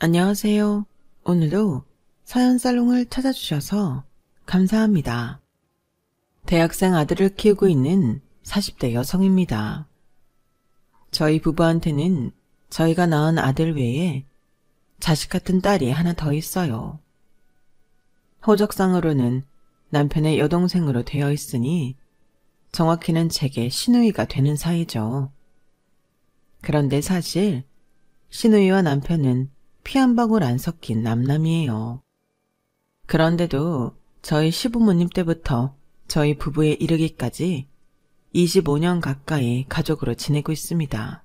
안녕하세요. 오늘도 사연살롱을 찾아주셔서 감사합니다. 대학생 아들을 키우고 있는 40대 여성입니다. 저희 부부한테는 저희가 낳은 아들 외에 자식 같은 딸이 하나 더 있어요. 호적상으로는 남편의 여동생으로 되어 있으니 정확히는 제게 시누이가 되는 사이죠. 그런데 사실 시누이와 남편은 피 한 방울 안 섞인 남남이에요. 그런데도 저희 시부모님 때부터 저희 부부에 이르기까지 25년 가까이 가족으로 지내고 있습니다.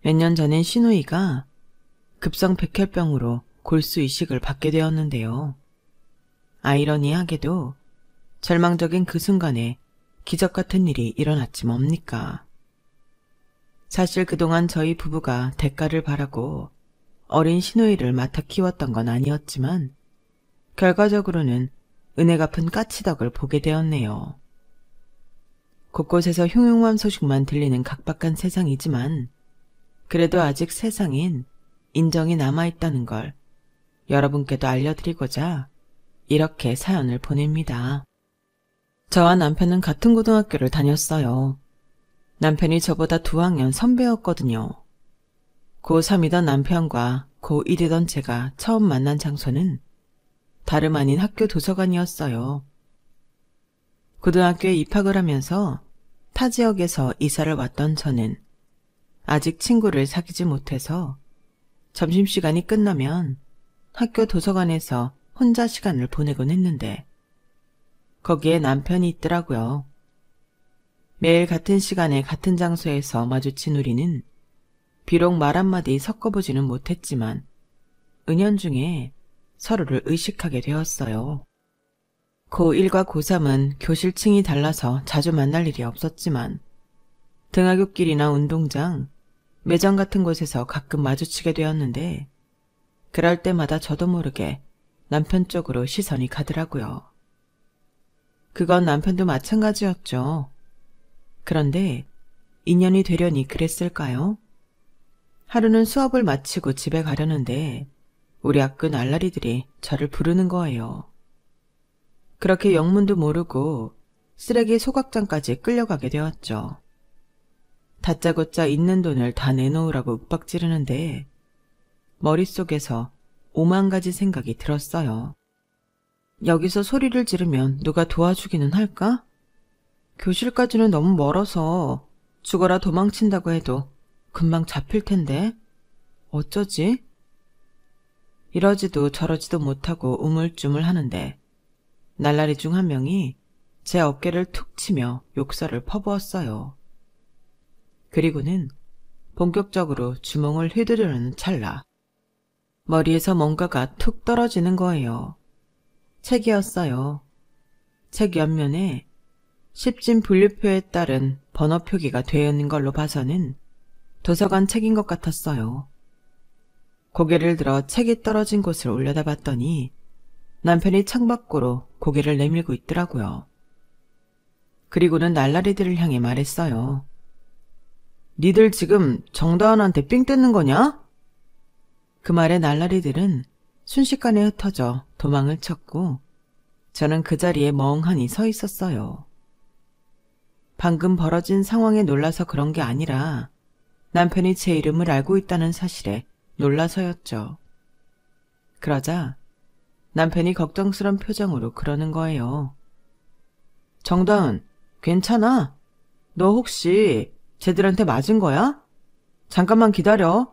몇 년 전엔 시누이가 급성 백혈병으로 골수 이식을 받게 되었는데요. 아이러니하게도 절망적인 그 순간에 기적 같은 일이 일어났지 뭡니까? 사실 그동안 저희 부부가 대가를 바라고 어린 시누이를 맡아 키웠던 건 아니었지만 결과적으로는 은혜 갚은 까치덕을 보게 되었네요. 곳곳에서 흉흉한 소식만 들리는 각박한 세상이지만 그래도 아직 세상엔 인정이 남아있다는 걸 여러분께도 알려드리고자 이렇게 사연을 보냅니다. 저와 남편은 같은 고등학교를 다녔어요. 남편이 저보다 2학년 선배였거든요. 고3이던 남편과 고1이던 제가 처음 만난 장소는 다름 아닌 학교 도서관이었어요. 고등학교에 입학을 하면서 타 지역에서 이사를 왔던 저는 아직 친구를 사귀지 못해서 점심시간이 끝나면 학교 도서관에서 혼자 시간을 보내곤 했는데 거기에 남편이 있더라고요. 매일 같은 시간에 같은 장소에서 마주친 우리는 비록 말 한마디 섞어보지는 못했지만 은연중에 서로를 의식하게 되었어요. 고1과 고3은 교실층이 달라서 자주 만날 일이 없었지만 등하굣길이나 운동장, 매점 같은 곳에서 가끔 마주치게 되었는데 그럴 때마다 저도 모르게 남편 쪽으로 시선이 가더라고요. 그건 남편도 마찬가지였죠. 그런데 인연이 되려니 그랬을까요? 하루는 수업을 마치고 집에 가려는데 우리 학교 날라리들이 저를 부르는 거예요. 그렇게 영문도 모르고 쓰레기 소각장까지 끌려가게 되었죠. 다짜고짜 있는 돈을 다 내놓으라고 윽박지르는데 머릿속에서 5만 가지 생각이 들었어요. 여기서 소리를 지르면 누가 도와주기는 할까? 교실까지는 너무 멀어서 죽어라 도망친다고 해도 금방 잡힐 텐데 어쩌지? 이러지도 저러지도 못하고 우물쭈물 하는데 날라리 중 한 명이 제 어깨를 툭 치며 욕설을 퍼부었어요. 그리고는 본격적으로 주먹을 휘두르는 찰나 머리에서 뭔가가 툭 떨어지는 거예요. 책이었어요. 책 옆면에 십진 분류표에 따른 번호 표기가 되어 있는 걸로 봐서는 도서관 책인 것 같았어요. 고개를 들어 책이 떨어진 곳을 올려다봤더니 남편이 창밖으로 고개를 내밀고 있더라고요. 그리고는 날라리들을 향해 말했어요. 니들 지금 정다은한테 삥 뜯는 거냐? 그 말에 날라리들은 순식간에 흩어져 도망을 쳤고 저는 그 자리에 멍하니 서 있었어요. 방금 벌어진 상황에 놀라서 그런 게 아니라 남편이 제 이름을 알고 있다는 사실에 놀라서였죠. 그러자 남편이 걱정스런 표정으로 그러는 거예요. 정다은, 괜찮아? 너 혹시 쟤들한테 맞은 거야? 잠깐만 기다려.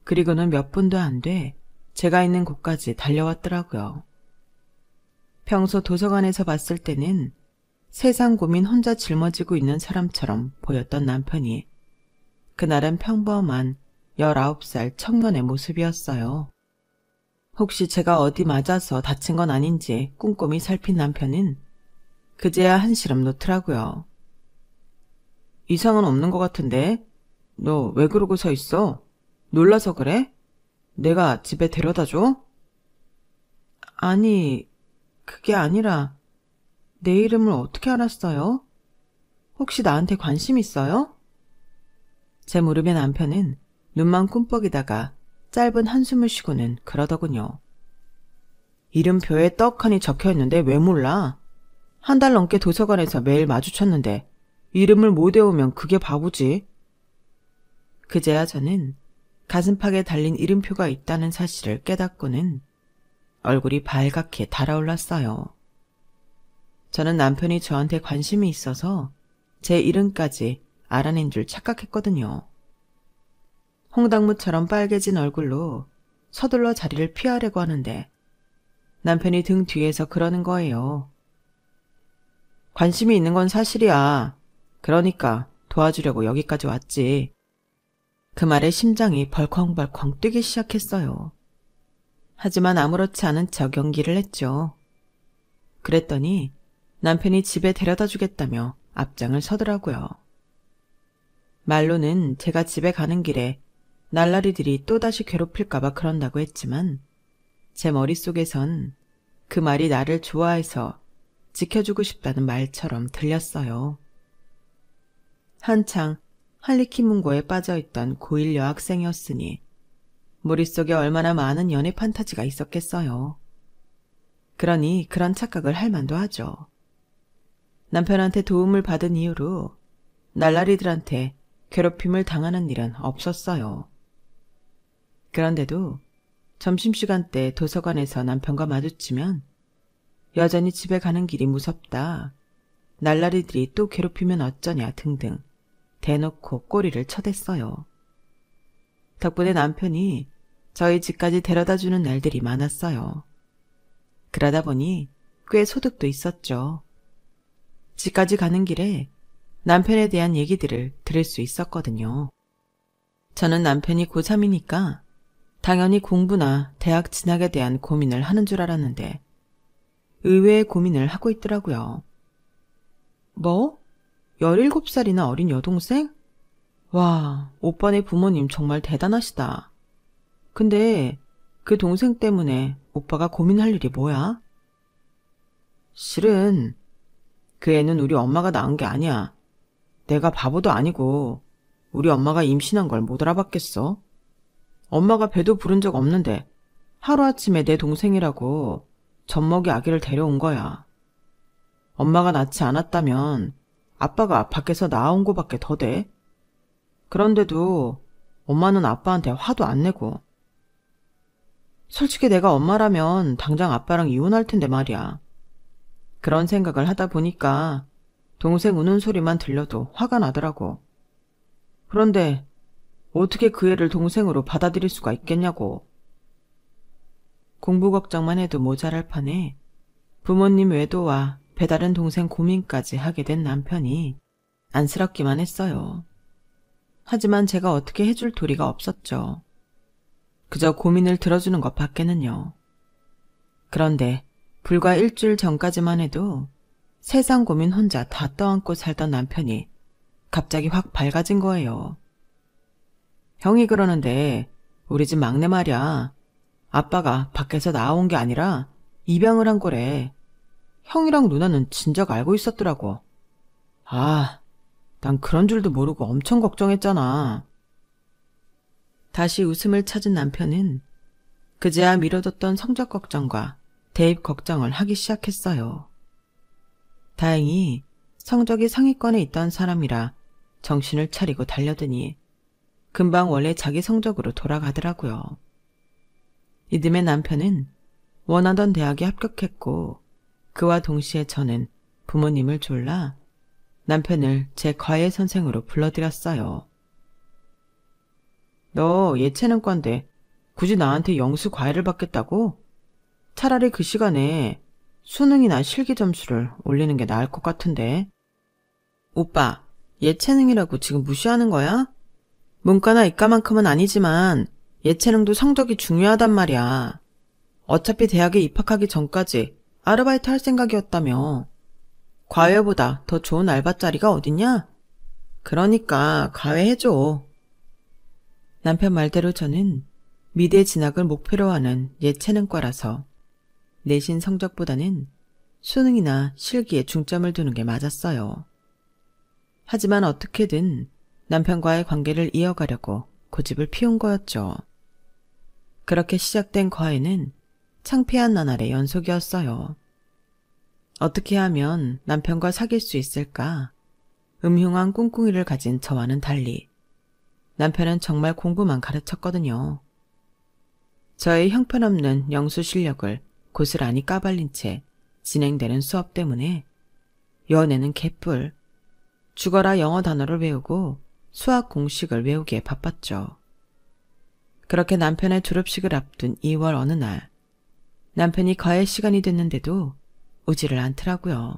그리고는 몇 분도 안 돼 제가 있는 곳까지 달려왔더라고요. 평소 도서관에서 봤을 때는 세상 고민 혼자 짊어지고 있는 사람처럼 보였던 남편이 그날은 평범한 19살 청년의 모습이었어요. 혹시 제가 어디 맞아서 다친 건 아닌지 꼼꼼히 살핀 남편은 그제야 한시름 놓더라고요. 이상은 없는 것 같은데? 너 왜 그러고 서 있어? 놀라서 그래? 내가 집에 데려다 줘? 아니, 그게 아니라 내 이름을 어떻게 알았어요? 혹시 나한테 관심 있어요? 제 물음에 남편은 눈만 꿈뻑이다가 짧은 한숨을 쉬고는 그러더군요. 이름표에 떡하니 적혀있는데 왜 몰라? 한 달 넘게 도서관에서 매일 마주쳤는데 이름을 못 외우면 그게 바보지. 그제야 저는 가슴팍에 달린 이름표가 있다는 사실을 깨닫고는 얼굴이 발갛게 달아올랐어요. 저는 남편이 저한테 관심이 있어서 제 이름까지 알아낸 줄 착각했거든요. 홍당무처럼 빨개진 얼굴로 서둘러 자리를 피하려고 하는데 남편이 등 뒤에서 그러는 거예요. 관심이 있는 건 사실이야. 그러니까 도와주려고 여기까지 왔지. 그 말에 심장이 벌컹벌컹 뛰기 시작했어요. 하지만 아무렇지 않은 척 연기를 했죠. 그랬더니 남편이 집에 데려다 주겠다며 앞장을 서더라고요. 말로는 제가 집에 가는 길에 날라리들이 또다시 괴롭힐까봐 그런다고 했지만 제 머릿속에선 그 말이 나를 좋아해서 지켜주고 싶다는 말처럼 들렸어요. 한창 할리퀸문고에 빠져있던 고1 여학생이었으니 머릿속에 얼마나 많은 연애 판타지가 있었겠어요. 그러니 그런 착각을 할 만도 하죠. 남편한테 도움을 받은 이후로 날라리들한테 괴롭힘을 당하는 일은 없었어요. 그런데도 점심시간 때 도서관에서 남편과 마주치면 여전히 집에 가는 길이 무섭다, 날라리들이 또 괴롭히면 어쩌냐 등등 대놓고 꼬리를 쳐댔어요. 덕분에 남편이 저희 집까지 데려다주는 날들이 많았어요. 그러다 보니 꽤 소득도 있었죠. 집까지 가는 길에 남편에 대한 얘기들을 들을 수 있었거든요. 저는 남편이 고3이니까 당연히 공부나 대학 진학에 대한 고민을 하는 줄 알았는데 의외의 고민을 하고 있더라고요. 뭐? 17살이나 어린 여동생? 와, 오빠네 부모님 정말 대단하시다. 근데 그 동생 때문에 오빠가 고민할 일이 뭐야? 실은 그 애는 우리 엄마가 낳은 게 아니야. 내가 바보도 아니고 우리 엄마가 임신한 걸 못 알아봤겠어? 엄마가 배도 부른 적 없는데 하루아침에 내 동생이라고 젖먹이 아기를 데려온 거야. 엄마가 낳지 않았다면 아빠가 밖에서 낳아온 거밖에 더 돼. 그런데도 엄마는 아빠한테 화도 안 내고. 솔직히 내가 엄마라면 당장 아빠랑 이혼할 텐데 말이야. 그런 생각을 하다 보니까 동생 우는 소리만 들려도 화가 나더라고. 그런데 어떻게 그 애를 동생으로 받아들일 수가 있겠냐고. 공부 걱정만 해도 모자랄 판에 부모님 외도와 배다른 동생 고민까지 하게 된 남편이 안쓰럽기만 했어요. 하지만 제가 어떻게 해줄 도리가 없었죠. 그저 고민을 들어주는 것 밖에는요. 그런데 불과 일주일 전까지만 해도 세상 고민 혼자 다 떠안고 살던 남편이 갑자기 확 밝아진 거예요. 형이 그러는데 우리 집 막내 말이야. 아빠가 밖에서 나온 게 아니라 입양을 한 거래. 형이랑 누나는 진작 알고 있었더라고. 아, 난 그런 줄도 모르고 엄청 걱정했잖아. 다시 웃음을 찾은 남편은 그제야 미뤄뒀던 성적 걱정과 대입 걱정을 하기 시작했어요. 다행히 성적이 상위권에 있던 사람이라 정신을 차리고 달려드니 금방 원래 자기 성적으로 돌아가더라고요. 이듬해 남편은 원하던 대학에 합격했고 그와 동시에 저는 부모님을 졸라 남편을 제 과외 선생으로 불러들였어요. 너 예체능과인데 굳이 나한테 영수 과외를 받겠다고? 차라리 그 시간에 수능이나 실기 점수를 올리는 게 나을 것 같은데. 오빠, 예체능이라고 지금 무시하는 거야? 문과나 이과만큼은 아니지만 예체능도 성적이 중요하단 말이야. 어차피 대학에 입학하기 전까지 아르바이트 할 생각이었다며. 과외보다 더 좋은 알바 자리가 어딨냐? 그러니까 과외해줘. 남편 말대로 저는 미대 진학을 목표로 하는 예체능과라서 내신 성적보다는 수능이나 실기에 중점을 두는 게 맞았어요. 하지만 어떻게든 남편과의 관계를 이어가려고 고집을 피운 거였죠. 그렇게 시작된 과외는 창피한 나날의 연속이었어요. 어떻게 하면 남편과 사귈 수 있을까? 음흉한 꿍꿍이를 가진 저와는 달리 남편은 정말 공부만 가르쳤거든요. 저의 형편없는 영수 실력을 고스란히 까발린 채 진행되는 수업 때문에 연애는 개뿔, 죽어라 영어 단어를 외우고 수학 공식을 외우기에 바빴죠. 그렇게 남편의 졸업식을 앞둔 2월 어느 날, 남편이 과외 시간이 됐는데도 오지를 않더라고요.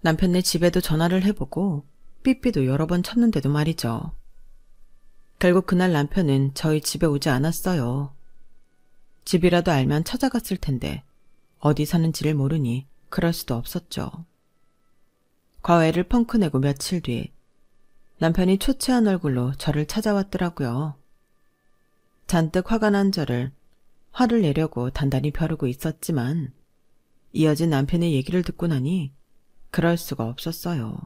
남편네 집에도 전화를 해보고 삐삐도 여러 번 쳤는데도 말이죠. 결국 그날 남편은 저희 집에 오지 않았어요. 집이라도 알면 찾아갔을 텐데 어디 사는지를 모르니 그럴 수도 없었죠. 과외를 펑크내고 며칠 뒤 남편이 초췌한 얼굴로 저를 찾아왔더라고요. 잔뜩 화가 난 저를 화를 내려고 단단히 벼르고 있었지만 이어진 남편의 얘기를 듣고 나니 그럴 수가 없었어요.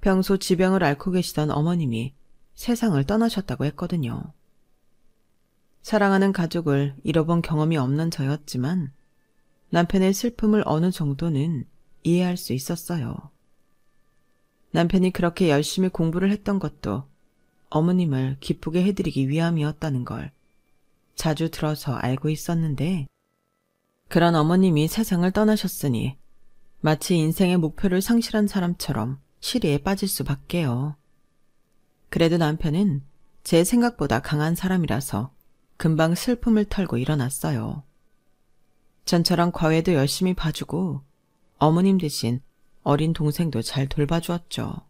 평소 지병을 앓고 계시던 어머님이 세상을 떠나셨다고 했거든요. 사랑하는 가족을 잃어본 경험이 없는 저였지만 남편의 슬픔을 어느 정도는 이해할 수 있었어요. 남편이 그렇게 열심히 공부를 했던 것도 어머님을 기쁘게 해드리기 위함이었다는 걸 자주 들어서 알고 있었는데 그런 어머님이 세상을 떠나셨으니 마치 인생의 목표를 상실한 사람처럼 시리에 빠질 수밖에요. 그래도 남편은 제 생각보다 강한 사람이라서 금방 슬픔을 털고 일어났어요. 전처럼 과외도 열심히 봐주고 어머님 대신 어린 동생도 잘 돌봐주었죠.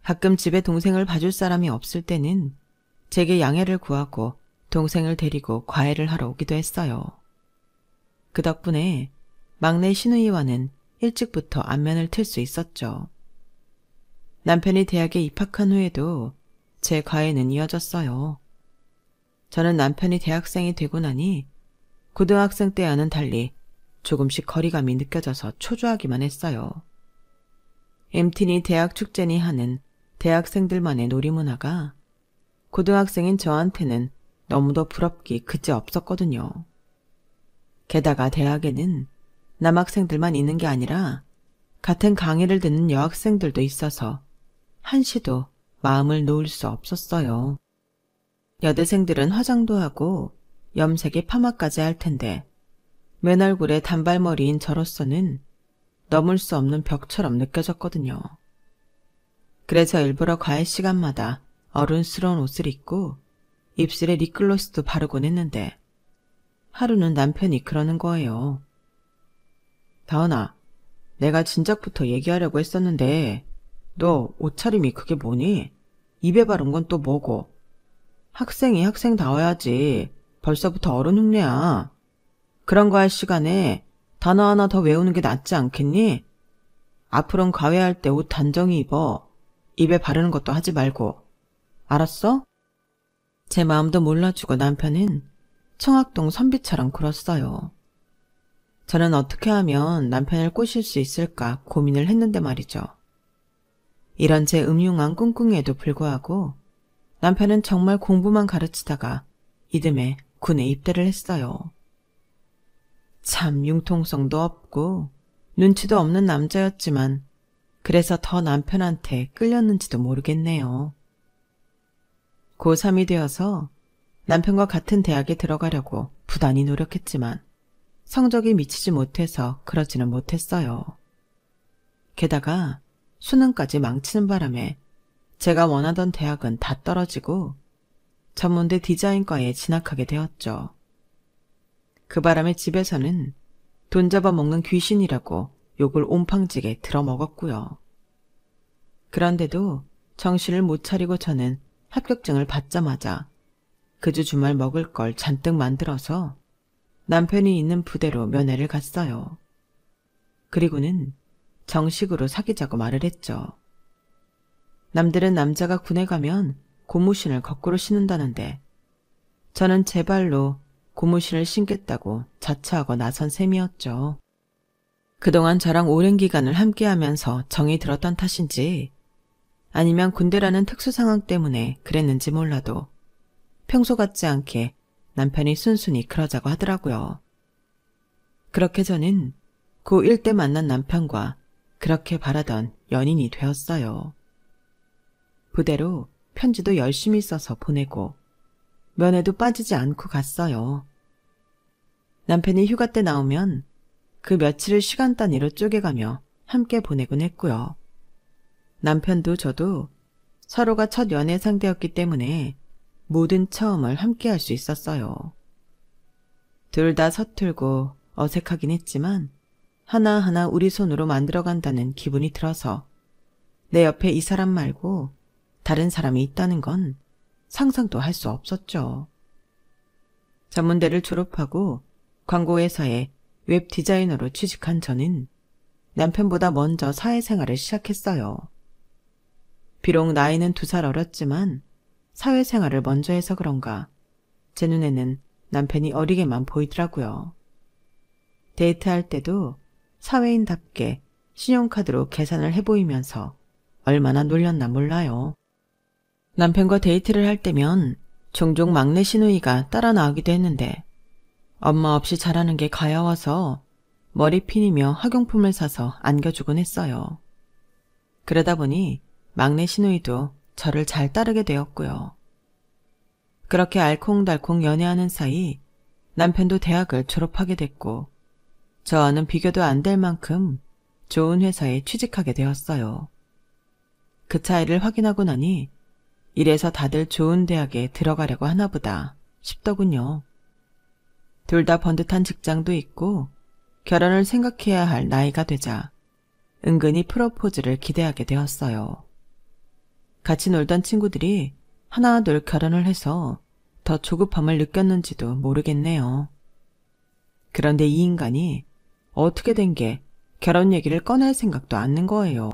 가끔 집에 동생을 봐줄 사람이 없을 때는 제게 양해를 구하고 동생을 데리고 과외를 하러 오기도 했어요. 그 덕분에 막내 시누이와는 일찍부터 안면을 틀 수 있었죠. 남편이 대학에 입학한 후에도 제 과외는 이어졌어요. 저는 남편이 대학생이 되고 나니 고등학생 때와는 달리 조금씩 거리감이 느껴져서 초조하기만 했어요. MT니 대학 축제니 하는 대학생들만의 놀이문화가 고등학생인 저한테는 너무도 부럽기 그지없었거든요. 게다가 대학에는 남학생들만 있는 게 아니라 같은 강의를 듣는 여학생들도 있어서 한시도 마음을 놓을 수 없었어요. 여대생들은 화장도 하고 염색에 파마까지 할 텐데 맨 얼굴에 단발머리인 저로서는 넘을 수 없는 벽처럼 느껴졌거든요. 그래서 일부러 과외 시간마다 어른스러운 옷을 입고 입술에 립글로스도 바르곤 했는데 하루는 남편이 그러는 거예요. 다은아, 내가 진작부터 얘기하려고 했었는데 너 옷차림이 그게 뭐니? 입에 바른 건 또 뭐고? 학생이 학생다워야지. 벌써부터 어른 흉내야. 그런 거 할 시간에 단어 하나 더 외우는 게 낫지 않겠니? 앞으로는 과외할 때 옷 단정히 입어. 입에 바르는 것도 하지 말고. 알았어? 제 마음도 몰라주고 남편은 청학동 선비처럼 굴었어요. 저는 어떻게 하면 남편을 꼬실 수 있을까 고민을 했는데 말이죠. 이런 제 음흉한 꿍꿍이에도 불구하고 남편은 정말 공부만 가르치다가 이듬해 군에 입대를 했어요. 참 융통성도 없고 눈치도 없는 남자였지만 그래서 더 남편한테 끌렸는지도 모르겠네요. 고3이 되어서 남편과 같은 대학에 들어가려고 부단히 노력했지만 성적이 미치지 못해서 그러지는 못했어요. 게다가 수능까지 망치는 바람에 제가 원하던 대학은 다 떨어지고 전문대 디자인과에 진학하게 되었죠. 그 바람에 집에서는 돈 잡아먹는 귀신이라고 욕을 옴팡지게 들어먹었고요. 그런데도 정신을 못 차리고 저는 합격증을 받자마자 그 주 주말 먹을 걸 잔뜩 만들어서 남편이 있는 부대로 면회를 갔어요. 그리고는 정식으로 사귀자고 말을 했죠. 남들은 남자가 군에 가면 고무신을 거꾸로 신는다는데 저는 제 발로 고무신을 신겠다고 자처하고 나선 셈이었죠. 그동안 저랑 오랜 기간을 함께하면서 정이 들었던 탓인지 아니면 군대라는 특수 상황 때문에 그랬는지 몰라도 평소 같지 않게 남편이 순순히 그러자고 하더라고요. 그렇게 저는 고1 때 만난 남편과 그렇게 바라던 연인이 되었어요. 부대로 편지도 열심히 써서 보내고 면회도 빠지지 않고 갔어요. 남편이 휴가 때 나오면 그 며칠을 시간 단위로 쪼개가며 함께 보내곤 했고요. 남편도 저도 서로가 첫 연애 상대였기 때문에 모든 처음을 함께 할 수 있었어요. 둘 다 서툴고 어색하긴 했지만 하나하나 우리 손으로 만들어간다는 기분이 들어서 내 옆에 이 사람 말고 다른 사람이 있다는 건 상상도 할 수 없었죠. 전문대를 졸업하고 광고회사에 웹 디자이너로 취직한 저는 남편보다 먼저 사회생활을 시작했어요. 비록 나이는 2살 어렸지만 사회생활을 먼저 해서 그런가 제 눈에는 남편이 어리게만 보이더라고요. 데이트할 때도 사회인답게 신용카드로 계산을 해보이면서 얼마나 놀렸나 몰라요. 남편과 데이트를 할 때면 종종 막내 시누이가 따라 나오기도 했는데 엄마 없이 자라는 게 가여워서 머리 피니며 학용품을 사서 안겨주곤 했어요. 그러다 보니 막내 시누이도 저를 잘 따르게 되었고요. 그렇게 알콩달콩 연애하는 사이 남편도 대학을 졸업하게 됐고 저와는 비교도 안 될 만큼 좋은 회사에 취직하게 되었어요. 그 차이를 확인하고 나니 이래서 다들 좋은 대학에 들어가려고 하나 보다 싶더군요. 둘 다 번듯한 직장도 있고 결혼을 생각해야 할 나이가 되자 은근히 프로포즈를 기대하게 되었어요. 같이 놀던 친구들이 하나둘 결혼을 해서 더 조급함을 느꼈는지도 모르겠네요. 그런데 이 인간이 어떻게 된 게 결혼 얘기를 꺼낼 생각도 않는 거예요.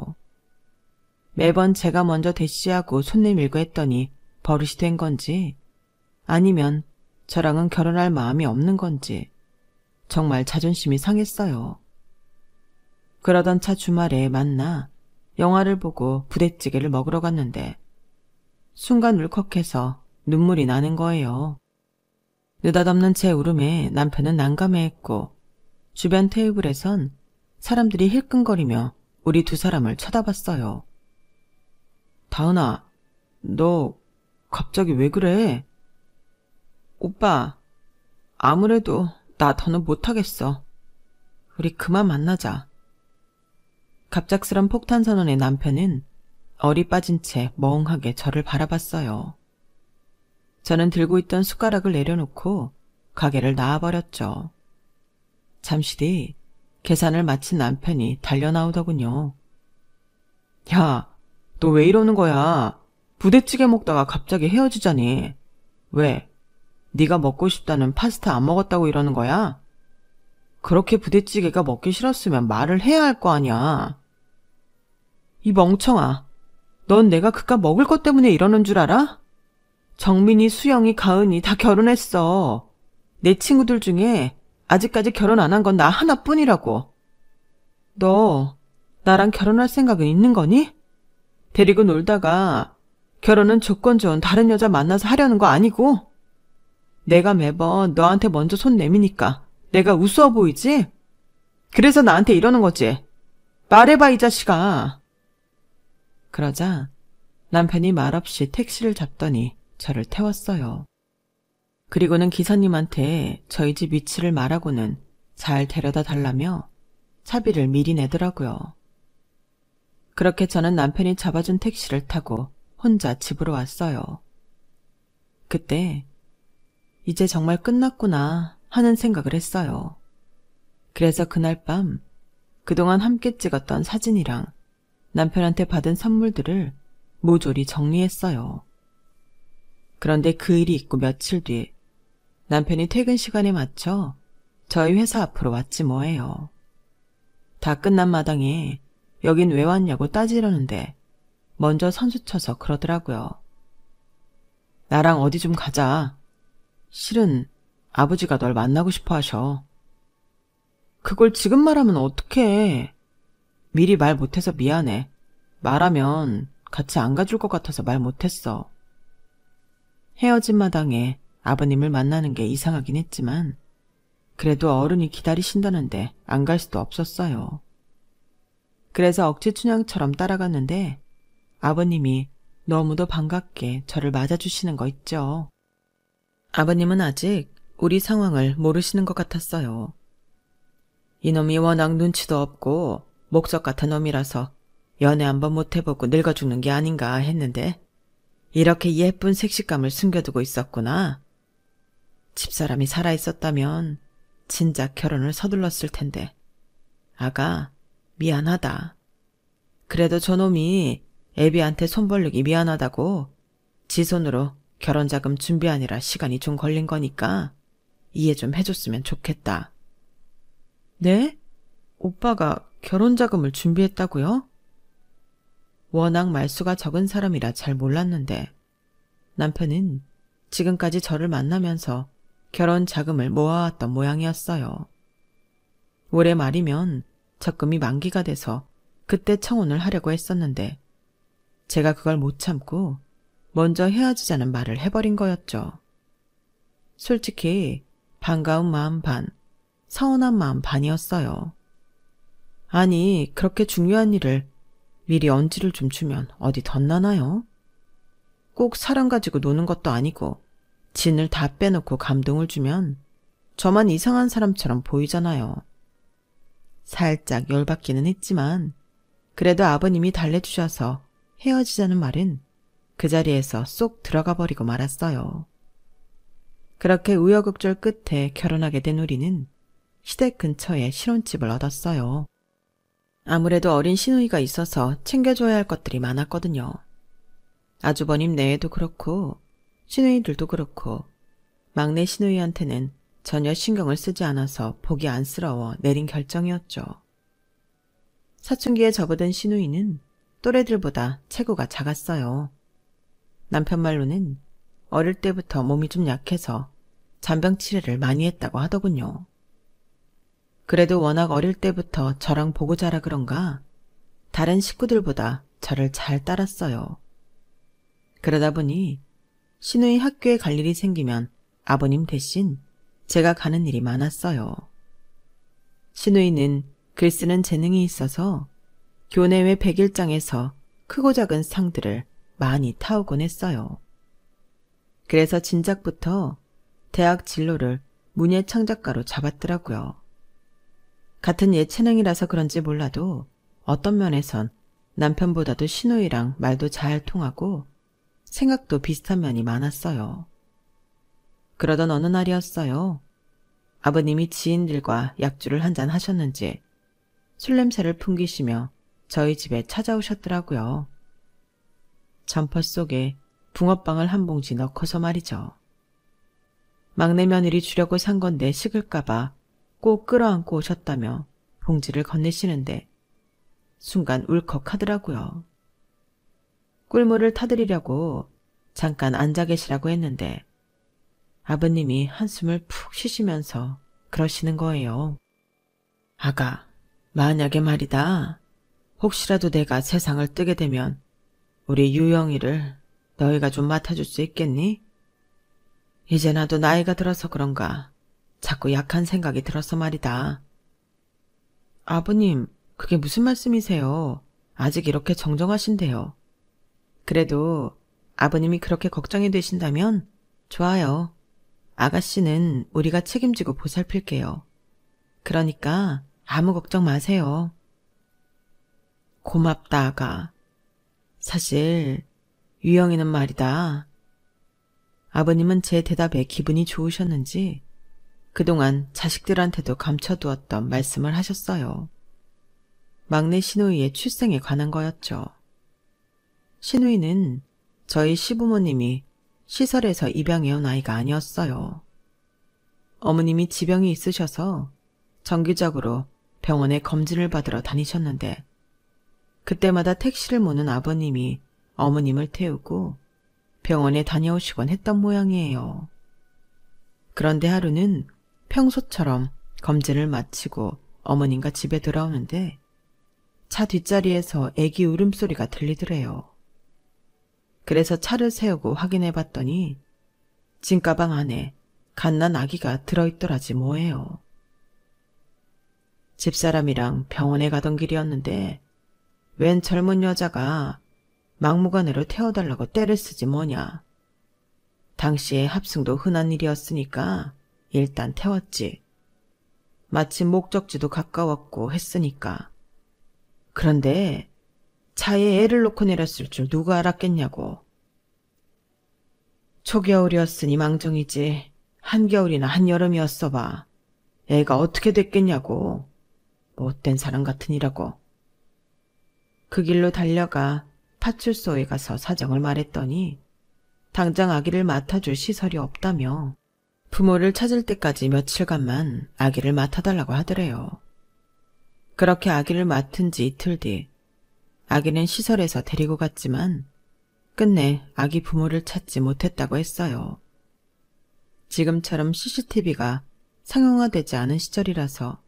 매번 제가 먼저 대시하고 손 내밀고 했더니 버릇이 된 건지 아니면 저랑은 결혼할 마음이 없는 건지 정말 자존심이 상했어요. 그러던 차 주말에 만나 영화를 보고 부대찌개를 먹으러 갔는데 순간 울컥해서 눈물이 나는 거예요. 느닷없는 제 울음에 남편은 난감해했고 주변 테이블에선 사람들이 힐끔거리며 우리 두 사람을 쳐다봤어요. 다은아, 너 갑자기 왜 그래? 오빠, 아무래도 나 더는 못하겠어. 우리 그만 만나자. 갑작스런 폭탄 선언의 남편은 얼이 빠진 채 멍하게 저를 바라봤어요. 저는 들고 있던 숟가락을 내려놓고 가게를 나와버렸죠. 잠시 뒤 계산을 마친 남편이 달려나오더군요. 야, 너 왜 이러는 거야? 부대찌개 먹다가 갑자기 헤어지자니. 왜? 네가 먹고 싶다는 파스타 안 먹었다고 이러는 거야? 그렇게 부대찌개가 먹기 싫었으면 말을 해야 할 거 아니야. 이 멍청아, 넌 내가 그깟 먹을 것 때문에 이러는 줄 알아? 정민이, 수영이, 가은이 다 결혼했어. 내 친구들 중에 아직까지 결혼 안 한 건 나 하나뿐이라고. 너 나랑 결혼할 생각은 있는 거니? 데리고 놀다가 결혼은 조건 좋은 다른 여자 만나서 하려는 거 아니고? 내가 매번 너한테 먼저 손 내미니까 내가 우스워 보이지? 그래서 나한테 이러는 거지. 말해봐, 이 자식아. 그러자 남편이 말없이 택시를 잡더니 저를 태웠어요. 그리고는 기사님한테 저희 집 위치를 말하고는 잘 데려다 달라며 차비를 미리 내더라고요. 그렇게 저는 남편이 잡아준 택시를 타고 혼자 집으로 왔어요. 그때 이제 정말 끝났구나 하는 생각을 했어요. 그래서 그날 밤 그동안 함께 찍었던 사진이랑 남편한테 받은 선물들을 모조리 정리했어요. 그런데 그 일이 있고 며칠 뒤 남편이 퇴근 시간에 맞춰 저희 회사 앞으로 왔지 뭐예요. 다 끝난 마당에 여긴 왜 왔냐고 따지려는데 먼저 선수 쳐서 그러더라고요. 나랑 어디 좀 가자. 실은 아버지가 널 만나고 싶어 하셔. 그걸 지금 말하면 어떡해. 미리 말 못해서 미안해. 말하면 같이 안 가줄 것 같아서 말 못했어. 헤어진 마당에 아버님을 만나는 게 이상하긴 했지만 그래도 어른이 기다리신다는데 안 갈 수도 없었어요. 그래서 억지 춘향처럼 따라갔는데 아버님이 너무도 반갑게 저를 맞아주시는 거 있죠. 아버님은 아직 우리 상황을 모르시는 것 같았어요. 이놈이 워낙 눈치도 없고 목석 같은 놈이라서 연애 한번 못 해보고 늙어 죽는 게 아닌가 했는데 이렇게 예쁜 색식감을 숨겨두고 있었구나. 집사람이 살아있었다면 진작 결혼을 서둘렀을 텐데. 아가, 미안하다. 그래도 저놈이 애비한테 손 벌리기 미안하다고 지 손으로 결혼자금 준비하느라 시간이 좀 걸린 거니까 이해 좀 해줬으면 좋겠다. 네? 오빠가 결혼자금을 준비했다고요? 워낙 말수가 적은 사람이라 잘 몰랐는데 남편은 지금까지 저를 만나면서 결혼 자금을 모아왔던 모양이었어요. 올해 말이면 적금이 만기가 돼서 그때 청혼을 하려고 했었는데 제가 그걸 못 참고 먼저 헤어지자는 말을 해버린 거였죠. 솔직히 반가운 마음 반, 서운한 마음 반이었어요. 아니, 그렇게 중요한 일을 미리 언지를 좀 주면 어디 덧나나요? 꼭 사람 가지고 노는 것도 아니고 진을 다 빼놓고 감동을 주면 저만 이상한 사람처럼 보이잖아요. 살짝 열받기는 했지만 그래도 아버님이 달래주셔서 헤어지자는 말은 그 자리에서 쏙 들어가 버리고 말았어요. 그렇게 우여곡절 끝에 결혼하게 된 우리는 시댁 근처에 신혼집을 얻었어요. 아무래도 어린 시누이가 있어서 챙겨줘야 할 것들이 많았거든요. 아주버님 내에도 그렇고 시누이들도 그렇고 막내 시누이한테는 전혀 신경을 쓰지 않아서 보기 안쓰러워 내린 결정이었죠. 사춘기에 접어든 시누이는 또래들보다 체구가 작았어요. 남편 말로는 어릴 때부터 몸이 좀 약해서 잔병 치레를 많이 했다고 하더군요. 그래도 워낙 어릴 때부터 저랑 보고 자라 그런가 다른 식구들보다 저를 잘 따랐어요. 그러다 보니 시누이 학교에 갈 일이 생기면 아버님 대신 제가 가는 일이 많았어요. 시누이는 글 쓰는 재능이 있어서 교내외 백일장에서 크고 작은 상들을 많이 타오곤 했어요. 그래서 진작부터 대학 진로를 문예창작가로 잡았더라고요. 같은 예체능이라서 그런지 몰라도 어떤 면에선 남편보다도 시누이랑 말도 잘 통하고 생각도 비슷한 면이 많았어요. 그러던 어느 날이었어요. 아버님이 지인들과 약주를 한잔 하셨는지 술 냄새를 풍기시며 저희 집에 찾아오셨더라고요. 점퍼 속에 붕어빵을 한 봉지 넣고서 말이죠. 막내 며느리 주려고 산 건데 식을까봐 꼭 끌어안고 오셨다며 봉지를 건네시는데 순간 울컥하더라고요. 꿀물을 타드리려고 잠깐 앉아 계시라고 했는데 아버님이 한숨을 푹 쉬시면서 그러시는 거예요. 아가, 만약에 말이다. 혹시라도 내가 세상을 뜨게 되면 우리 유영이를 너희가 좀 맡아줄 수 있겠니? 이제 나도 나이가 들어서 그런가 자꾸 약한 생각이 들어서 말이다. 아버님, 그게 무슨 말씀이세요? 아직 이렇게 정정하신데요. 그래도 아버님이 그렇게 걱정이 되신다면 좋아요. 아가씨는 우리가 책임지고 보살필게요. 그러니까 아무 걱정 마세요. 고맙다, 아가. 사실 유영이는 말이다. 아버님은 제 대답에 기분이 좋으셨는지 그동안 자식들한테도 감춰두었던 말씀을 하셨어요. 막내 시누이의 출생에 관한 거였죠. 시누이는 저희 시부모님이 시설에서 입양해온 아이가 아니었어요. 어머님이 지병이 있으셔서 정기적으로 병원에 검진을 받으러 다니셨는데 그때마다 택시를 모는 아버님이 어머님을 태우고 병원에 다녀오시곤 했던 모양이에요. 그런데 하루는 평소처럼 검진을 마치고 어머님과 집에 돌아오는데 차 뒷자리에서 애기 울음소리가 들리더래요. 그래서 차를 세우고 확인해 봤더니 짐가방 안에 갓난 아기가 들어있더라지 뭐예요. 집사람이랑 병원에 가던 길이었는데 웬 젊은 여자가 막무가내로 태워달라고 떼를 쓰지 뭐냐. 당시에 합승도 흔한 일이었으니까 일단 태웠지. 마침 목적지도 가까웠고 했으니까. 그런데 차에 애를 놓고 내렸을 줄 누가 알았겠냐고. 초겨울이었으니 망정이지 한겨울이나 한여름이었어 봐. 애가 어떻게 됐겠냐고. 못된 사람 같으니라고. 그 길로 달려가 파출소에 가서 사정을 말했더니 당장 아기를 맡아줄 시설이 없다며 부모를 찾을 때까지 며칠간만 아기를 맡아달라고 하더래요. 그렇게 아기를 맡은 지 이틀 뒤 아기는 시설에서 데리고 갔지만 끝내 아기 부모를 찾지 못했다고 했어요. 지금처럼 CCTV가 상용화되지 않은 시절이라서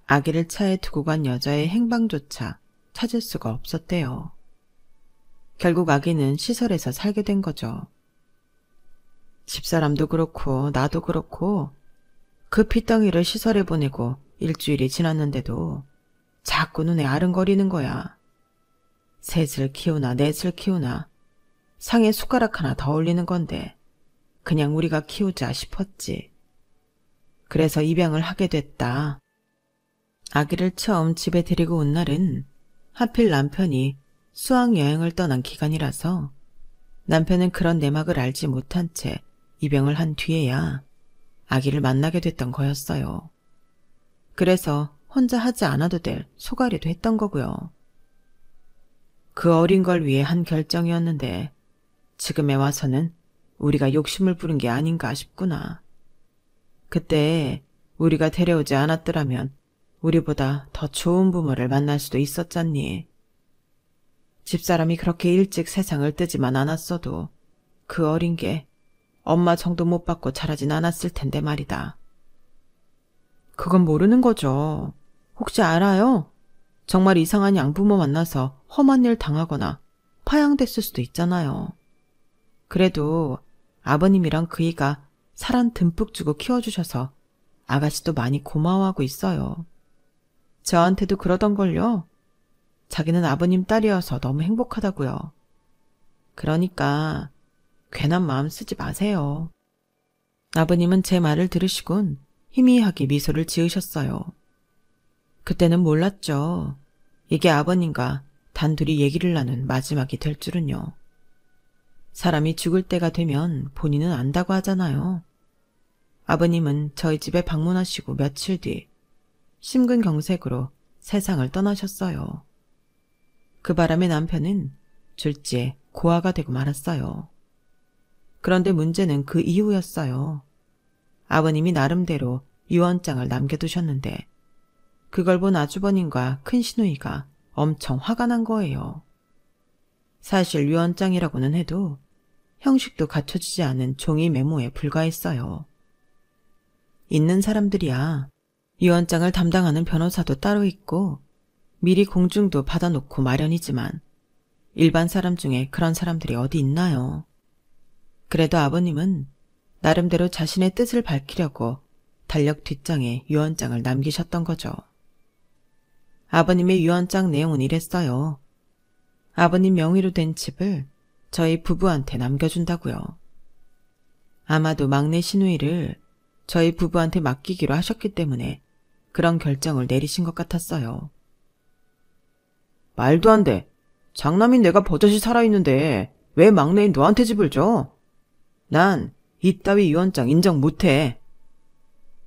아기를 차에 두고 간 여자의 행방조차 찾을 수가 없었대요. 결국 아기는 시설에서 살게 된 거죠. 집사람도 그렇고 나도 그렇고 그 피덩이를 시설에 보내고 일주일이 지났는데도 자꾸 눈에 아른거리는 거야. 셋을 키우나 넷을 키우나 상에 숟가락 하나 더 올리는 건데 그냥 우리가 키우자 싶었지. 그래서 입양을 하게 됐다. 아기를 처음 집에 데리고 온 날은 하필 남편이 수학여행을 떠난 기간이라서 남편은 그런 내막을 알지 못한 채 입양을 한 뒤에야 아기를 만나게 됐던 거였어요. 그래서 혼자 하지 않아도 될 소가리도 했던 거고요. 그 어린 걸 위해 한 결정이었는데 지금에 와서는 우리가 욕심을 부린 게 아닌가 싶구나. 그때 우리가 데려오지 않았더라면 우리보다 더 좋은 부모를 만날 수도 있었잖니. 집사람이 그렇게 일찍 세상을 뜨지만 않았어도 그 어린 게 엄마 정도 못 받고 자라진 않았을 텐데 말이다. 그건 모르는 거죠. 혹시 알아요? 정말 이상한 양부모 만나서 험한 일 당하거나 파양됐을 수도 있잖아요. 그래도 아버님이랑 그이가 사랑 듬뿍 주고 키워주셔서 아가씨도 많이 고마워하고 있어요. 저한테도 그러던걸요. 자기는 아버님 딸이어서 너무 행복하다고요. 그러니까 괜한 마음 쓰지 마세요. 아버님은 제 말을 들으시곤 희미하게 미소를 지으셨어요. 그때는 몰랐죠. 이게 아버님과 단둘이 얘기를 나눈 마지막이 될 줄은요. 사람이 죽을 때가 되면 본인은 안다고 하잖아요. 아버님은 저희 집에 방문하시고 며칠 뒤 심근경색으로 세상을 떠나셨어요. 그 바람에 남편은 졸지에 고아가 되고 말았어요. 그런데 문제는 그 이후였어요. 아버님이 나름대로 유언장을 남겨두셨는데 그걸 본 아주버님과 큰 시누이가 엄청 화가 난 거예요. 사실 유언장이라고는 해도 형식도 갖춰지지 않은 종이 메모에 불과했어요. 있는 사람들이야 유언장을 담당하는 변호사도 따로 있고 미리 공증도 받아놓고 마련이지만 일반 사람 중에 그런 사람들이 어디 있나요? 그래도 아버님은 나름대로 자신의 뜻을 밝히려고 달력 뒷장에 유언장을 남기셨던 거죠. 아버님의 유언장 내용은 이랬어요. 아버님 명의로 된 집을 저희 부부한테 남겨준다고요. 아마도 막내 시누이를 저희 부부한테 맡기기로 하셨기 때문에 그런 결정을 내리신 것 같았어요. 말도 안 돼. 장남인 내가 버젓이 살아있는데 왜 막내인 너한테 집을 줘? 난 이따위 유언장 인정 못해.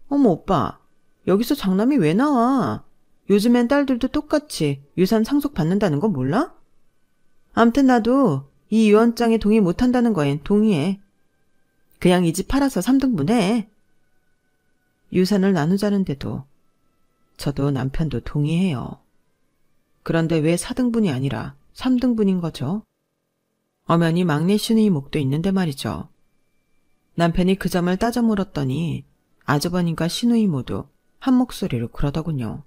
어머 오빠, 여기서 장남이 왜 나와? 요즘엔 딸들도 똑같이 유산 상속받는다는 거 몰라? 암튼 나도 이 유언장에 동의 못한다는 거엔 동의해. 그냥 이 집 팔아서 3등분해. 유산을 나누자는데도 저도 남편도 동의해요. 그런데 왜 4등분이 아니라 3등분인 거죠? 엄연히 막내 시누이 목도 있는데 말이죠. 남편이 그 점을 따져 물었더니 아주버님과 시누이 모두 한 목소리로 그러더군요.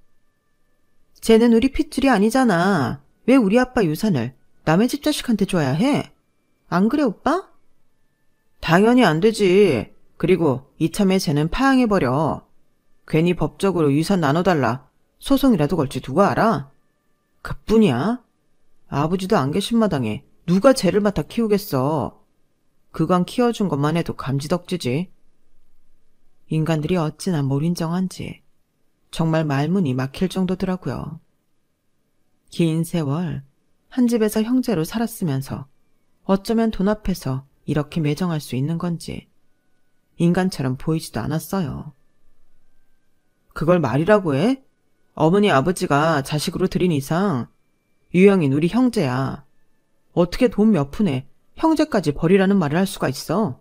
쟤는 우리 핏줄이 아니잖아. 왜 우리 아빠 유산을 남의 집 자식한테 줘야 해? 안 그래 오빠? 당연히 안 되지. 그리고 이참에 쟤는 파양해버려. 괜히 법적으로 유산 나눠달라. 소송이라도 걸지 누가 알아? 그뿐이야? 아버지도 안 계신 마당에 누가 쟤를 맡아 키우겠어. 그간 키워준 것만 해도 감지덕지지. 인간들이 어찌나 몰인정한지 정말 말문이 막힐 정도더라고요. 긴 세월 한 집에서 형제로 살았으면서 어쩌면 돈 앞에서 이렇게 매정할 수 있는 건지 인간처럼 보이지도 않았어요. 그걸 말이라고 해? 어머니 아버지가 자식으로 들인 이상 유영인 우리 형제야. 어떻게 돈 몇 푼에 형제까지 버리라는 말을 할 수가 있어?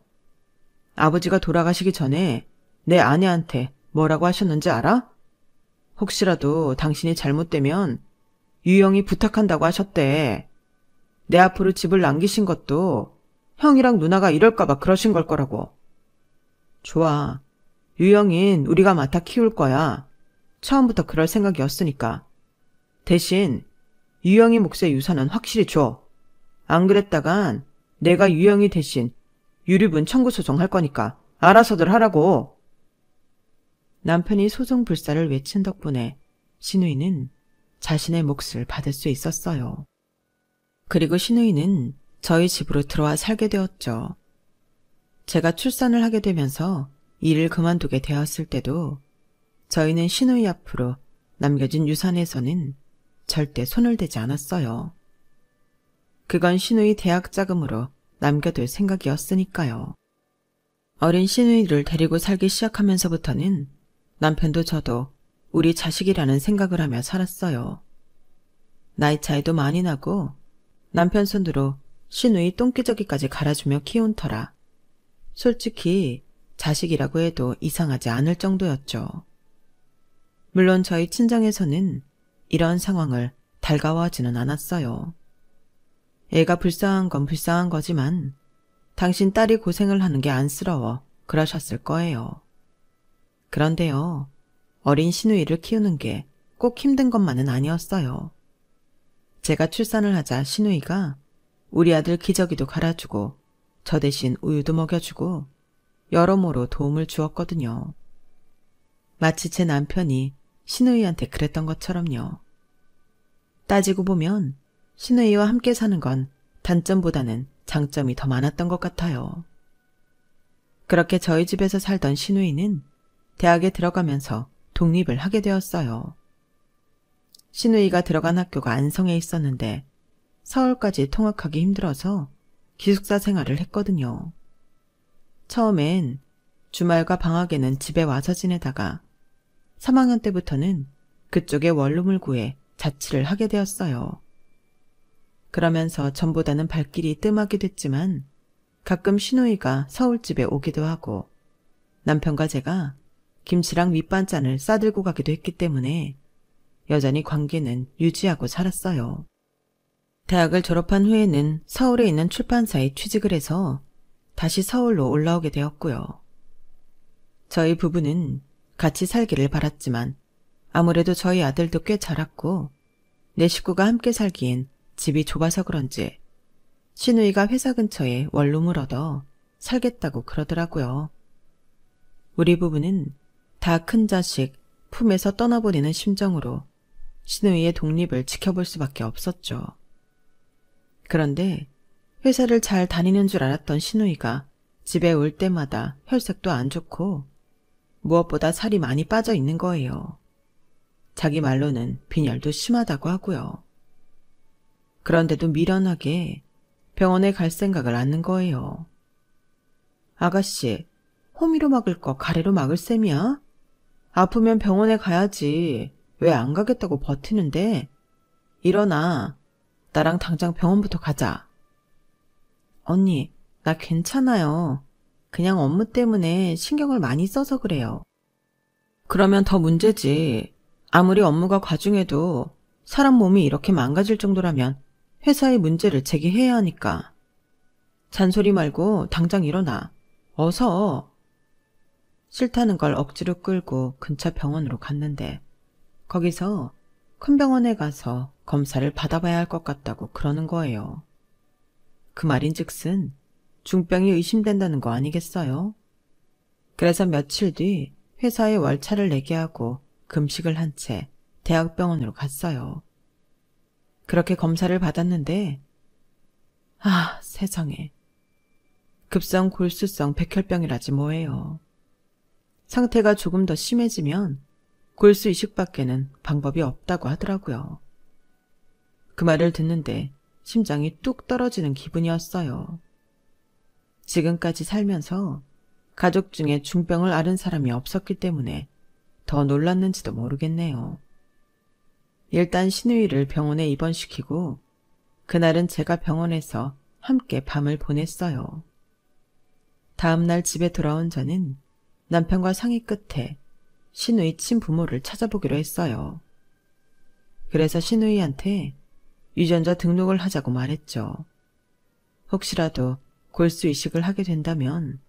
아버지가 돌아가시기 전에 내 아내한테 뭐라고 하셨는지 알아? 혹시라도 당신이 잘못되면 유영이 부탁한다고 하셨대. 내 앞으로 집을 남기신 것도 형이랑 누나가 이럴까봐 그러신 걸 거라고. 좋아. 유영인 우리가 맡아 키울 거야. 처음부터 그럴 생각이었으니까. 대신 유영이 몫의 유산은 확실히 줘. 안 그랬다간 내가 유영이 대신 유류분 청구 소송할 거니까 알아서들 하라고. 남편이 소송 불사를 외친 덕분에 신우이는 자신의 몫을 받을 수 있었어요. 그리고 신우이는 저희 집으로 들어와 살게 되었죠. 제가 출산을 하게 되면서 일을 그만두게 되었을 때도 저희는 신우이 앞으로 남겨진 유산에서는 절대 손을 대지 않았어요. 그건 신우이 대학 자금으로 남겨둘 생각이었으니까요. 어린 신우이를 데리고 살기 시작하면서부터는 남편도 저도 우리 자식이라는 생각을 하며 살았어요. 나이 차이도 많이 나고 남편 손으로 신우이 똥기저귀까지 갈아주며 키운 터라 솔직히 자식이라고 해도 이상하지 않을 정도였죠. 물론 저희 친정에서는 이런 상황을 달가워하지는 않았어요. 애가 불쌍한 건 불쌍한 거지만 당신 딸이 고생을 하는 게 안쓰러워 그러셨을 거예요. 그런데요, 어린 신우이를 키우는 게 꼭 힘든 것만은 아니었어요. 제가 출산을 하자 신우이가 우리 아들 기저귀도 갈아주고 저 대신 우유도 먹여주고 여러모로 도움을 주었거든요. 마치 제 남편이 신우이한테 그랬던 것처럼요. 따지고 보면 신우이와 함께 사는 건 단점보다는 장점이 더 많았던 것 같아요. 그렇게 저희 집에서 살던 신우이는 대학에 들어가면서 독립을 하게 되었어요. 신우이가 들어간 학교가 안성에 있었는데 서울까지 통학하기 힘들어서 기숙사 생활을 했거든요. 처음엔 주말과 방학에는 집에 와서 지내다가 3학년 때부터는 그쪽에 원룸을 구해 자취를 하게 되었어요. 그러면서 전보다는 발길이 뜸하게 됐지만 가끔 신우이가 서울집에 오기도 하고 남편과 제가 김치랑 밑반찬을 싸들고 가기도 했기 때문에 여전히 관계는 유지하고 살았어요. 대학을 졸업한 후에는 서울에 있는 출판사에 취직을 해서 다시 서울로 올라오게 되었고요. 저희 부부는 같이 살기를 바랐지만 아무래도 저희 아들도 꽤 자랐고 내 식구가 함께 살기엔 집이 좁아서 그런지 신우이가 회사 근처에 원룸을 얻어 살겠다고 그러더라고요. 우리 부부는 다 큰 자식 품에서 떠나보내는 심정으로 신우이의 독립을 지켜볼 수밖에 없었죠. 그런데 회사를 잘 다니는 줄 알았던 신우이가 집에 올 때마다 혈색도 안 좋고 무엇보다 살이 많이 빠져 있는 거예요. 자기 말로는 빈혈도 심하다고 하고요. 그런데도 미련하게 병원에 갈 생각을 않는 거예요. 아가씨, 호미로 막을 거 가래로 막을 셈이야? 아프면 병원에 가야지. 왜 안 가겠다고 버티는데? 일어나. 나랑 당장 병원부터 가자. 언니, 나 괜찮아요. 그냥 업무 때문에 신경을 많이 써서 그래요. 그러면 더 문제지. 아무리 업무가 과중해도 사람 몸이 이렇게 망가질 정도라면 회사에 문제를 제기해야 하니까. 잔소리 말고 당장 일어나. 어서. 싫다는 걸 억지로 끌고 근처 병원으로 갔는데 거기서 큰 병원에 가서 검사를 받아봐야 할 것 같다고 그러는 거예요. 그 말인즉슨 중병이 의심된다는 거 아니겠어요? 그래서 며칠 뒤 회사에 월차를 내게 하고 금식을 한 채 대학병원으로 갔어요. 그렇게 검사를 받았는데 세상에. 급성 골수성 백혈병이라지 뭐예요. 상태가 조금 더 심해지면 골수 이식밖에는 방법이 없다고 하더라고요. 그 말을 듣는데 심장이 뚝 떨어지는 기분이었어요. 지금까지 살면서 가족 중에 중병을 앓은 사람이 없었기 때문에 더 놀랐는지도 모르겠네요. 일단 신우이를 병원에 입원시키고 그날은 제가 병원에서 함께 밤을 보냈어요. 다음날 집에 돌아온 저는 남편과 상의 끝에 신우이 친부모를 찾아보기로 했어요. 그래서 신우이한테 유전자 등록을 하자고 말했죠. 혹시라도 골수 이식을 하게 된다면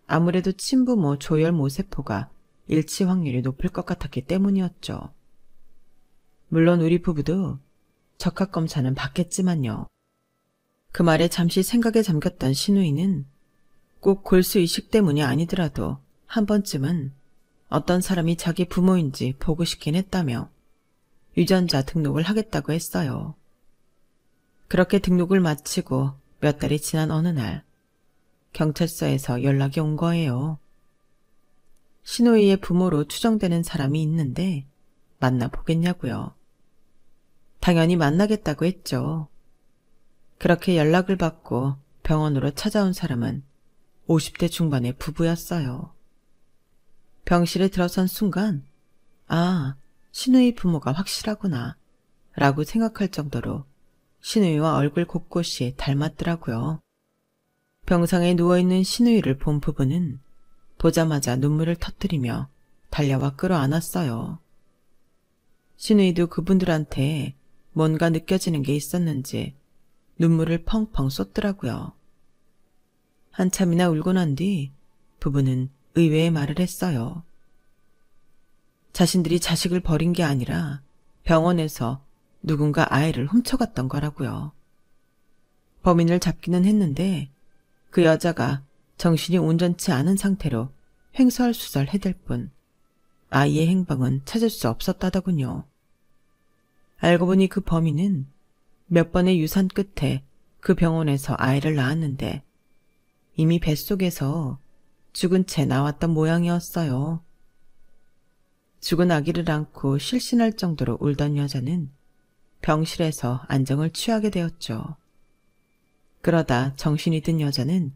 아무래도 친부모 조혈 모세포가 일치 확률이 높을 것 같았기 때문이었죠. 물론 우리 부부도 적합검사는 받겠지만요. 그 말에 잠시 생각에 잠겼던 신우이는 꼭 골수 이식 때문이 아니더라도 한 번쯤은 어떤 사람이 자기 부모인지 보고 싶긴 했다며 유전자 등록을 하겠다고 했어요. 그렇게 등록을 마치고 몇 달이 지난 어느 날 경찰서에서 연락이 온 거예요. 신우이의 부모로 추정되는 사람이 있는데 만나보겠냐고요. 당연히 만나겠다고 했죠. 그렇게 연락을 받고 병원으로 찾아온 사람은 50대 중반의 부부였어요. 병실에 들어선 순간 신우이 부모가 확실하구나 라고 생각할 정도로 신우이와 얼굴 곳곳이 닮았더라고요. 병상에 누워있는 신우이를 본 부부는 보자마자 눈물을 터뜨리며 달려와 끌어안았어요. 신우이도 그분들한테 뭔가 느껴지는 게 있었는지 눈물을 펑펑 쏟더라고요. 한참이나 울고 난 뒤 부부는 의외의 말을 했어요. 자신들이 자식을 버린 게 아니라 병원에서 누군가 아이를 훔쳐갔던 거라고요. 범인을 잡기는 했는데 그 여자가 정신이 온전치 않은 상태로 횡설수설 해댈 뿐 아이의 행방은 찾을 수 없었다더군요. 알고 보니 그 범인은 몇 번의 유산 끝에 그 병원에서 아이를 낳았는데 이미 뱃속에서 죽은 채 나왔던 모양이었어요. 죽은 아기를 안고 실신할 정도로 울던 여자는 병실에서 안정을 취하게 되었죠. 그러다 정신이 든 여자는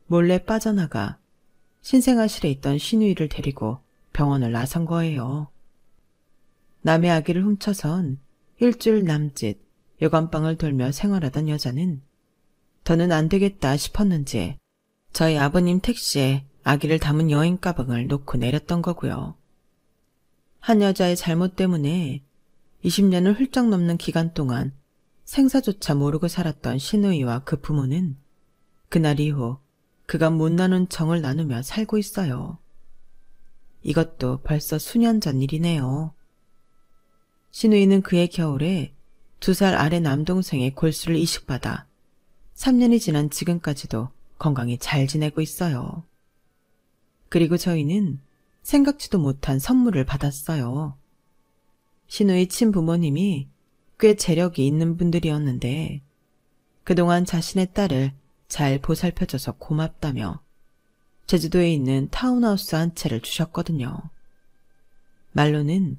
몰래 빠져나가 신생아실에 있던 신우이를 데리고 병원을 나선 거예요. 남의 아기를 훔쳐선 일주일 남짓 여관방을 돌며 생활하던 여자는 더는 안 되겠다 싶었는지 저희 아버님 택시에 아기를 담은 여행 가방을 놓고 내렸던 거고요. 한 여자의 잘못 때문에 20년을 훌쩍 넘는 기간 동안 생사조차 모르고 살았던 신우이와 그 부모는 그날 이후 그가 못 나눈 정을 나누며 살고 있어요. 이것도 벌써 수년 전 일이네요. 신우이는 그해 겨울에 2살 아래 남동생의 골수를 이식받아 3년이 지난 지금까지도 건강히 잘 지내고 있어요. 그리고 저희는 생각지도 못한 선물을 받았어요. 신우이 친부모님이 꽤 재력이 있는 분들이었는데 그동안 자신의 딸을 잘 보살펴줘서 고맙다며 제주도에 있는 타운하우스 한 채를 주셨거든요. 말로는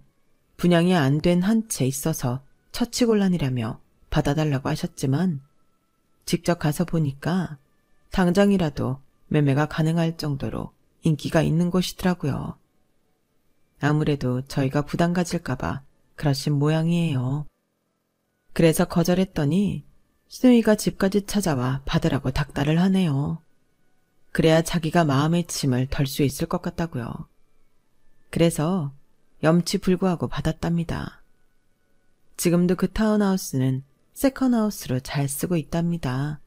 분양이 안 된 한 채 있어서 처치곤란이라며 받아달라고 하셨지만 직접 가서 보니까 당장이라도 매매가 가능할 정도로 인기가 있는 곳이더라고요. 아무래도 저희가 부담 가질까봐 그러신 모양이에요. 그래서 거절했더니 신우이가 집까지 찾아와 받으라고 닥달을 하네요. 그래야 자기가 마음의 짐을 덜 수 있을 것 같다고요. 그래서 염치불구하고 받았답니다. 지금도 그 타운하우스는 세컨하우스로 잘 쓰고 있답니다.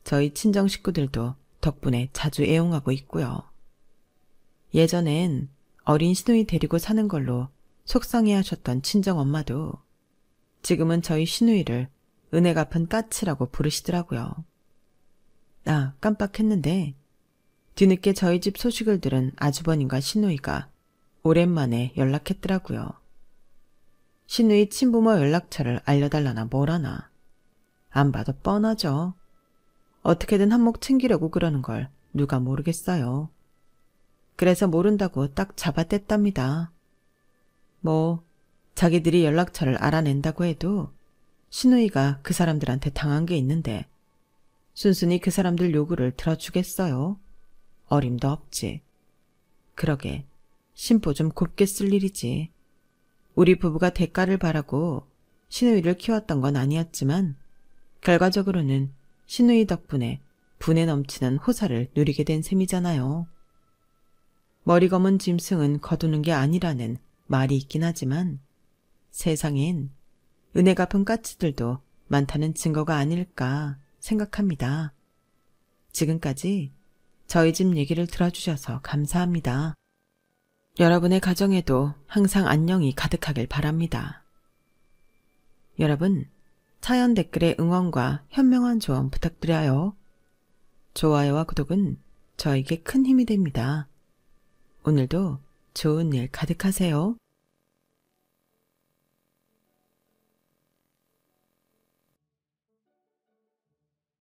저희 친정 식구들도 덕분에 자주 애용하고 있고요. 예전엔 어린 신우이 데리고 사는 걸로 속상해하셨던 친정엄마도 지금은 저희 신우이를 은혜 갚은 까치라고 부르시더라고요. 깜빡했는데 뒤늦게 저희 집 소식을 들은 아주버님과 시누이가 오랜만에 연락했더라고요. 시누이 친부모 연락처를 알려달라나 뭐라나. 안 봐도 뻔하죠. 어떻게든 한몫 챙기려고 그러는 걸 누가 모르겠어요. 그래서 모른다고 딱 잡아댔답니다. 자기들이 연락처를 알아낸다고 해도 시누이가 그 사람들한테 당한 게 있는데 순순히 그 사람들 요구를 들어주겠어요? 어림도 없지. 그러게 심보 좀 곱게 쓸 일이지. 우리 부부가 대가를 바라고 시누이를 키웠던 건 아니었지만 결과적으로는 시누이 덕분에 분에 넘치는 호사를 누리게 된 셈이잖아요. 머리 검은 짐승은 거두는 게 아니라는 말이 있긴 하지만 세상엔 은혜 갚은 까치들도 많다는 증거가 아닐까 생각합니다. 지금까지 저희 집 얘기를 들어주셔서 감사합니다. 여러분의 가정에도 항상 안녕이 가득하길 바랍니다. 여러분, 사연 댓글에 응원과 현명한 조언 부탁드려요. 좋아요와 구독은 저에게 큰 힘이 됩니다. 오늘도 좋은 일 가득하세요.